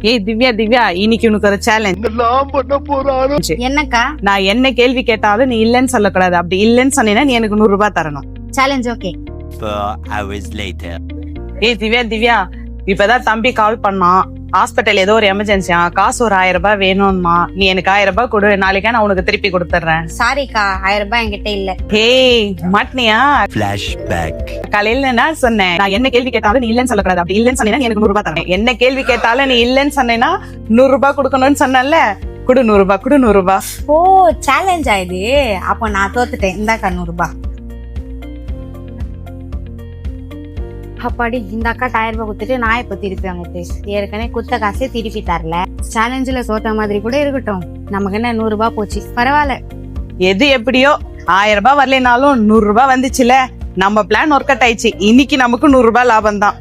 ஏய் திவ்யா இன்னைக்கு உனக்கு ஒரு சேலஞ்ச். என்னக்கா? நான் என்ன கேள்வி கேட்டாலும் நீ இல்லன்னு சொல்லக்கூடாது. அப்படி இல்லன்னு சொன்னீங்கன்னா நீ எனக்கு 100 ரூபாய் தரணும். Challenge okay. 4 hours later. ஏய் திவ்யா இப்பதான் தம்பி கால் பண்ணான். ஹாஸ்பிட்டல் ஏதோ ஒரு எமர்ஜென்சியா, காசு ஒரு 1000 ரூபாய் வேணும்மா. நீ எனக்கு 1000 ரூபாய் கொடு, நாளைக்கா நான் உனக்கு திருப்பி கொடுத்துறேன். சாரிக்கா, 1000 ரூபாய் என்கிட்ட இல்ல. ஏய் மாட்டினியா? Flashback. காலையில நான் சொன்னேன், நான் என்ன கேள்வி கேட்டாலும் நீ இல்லன்னு சொல்லக்கூடாது. அப்படி இல்லன்னு சொன்னீங்கன்னா எனக்கு 100 ரூபாய் தரணும். என்ன கேள்வி கேட்டாலும் நீ இல்லன்னு சொன்னேன்னா 100 ரூபாய் கொடுக்கணும்னு சொன்னல. குடு 100 ரூபாய், குடு 100 ரூபாய். ஓ சேலஞ்ச் ஆயுது. அப்ப நான் தோத்துட்டேன். இந்தாக்கா 100 ரூபாய். அப்பாடி, இந்த அக்கா 1000 ரூபாய் கொடுத்துட்டு நான் இப்ப திருப்பி வாங்கிட்டு ஏற்கனவே குத்த காசே திருப்பி தரல. சேலஞ்சில தோத்த மாதிரி கூட இருக்கட்டும், நமக்கு என்ன 100 ரூபாய் போச்சு, பரவாயில்ல. எது எப்படியோ 1000 ரூபாய் வரலைனாலும் 100 ரூபாய் வந்துச்சுல. நம்ம பிளான் ஒர்க் அவுட் ஆயிடுச்சு. இன்னைக்கு நமக்கு 100 ரூபாய் லாபம் தான்.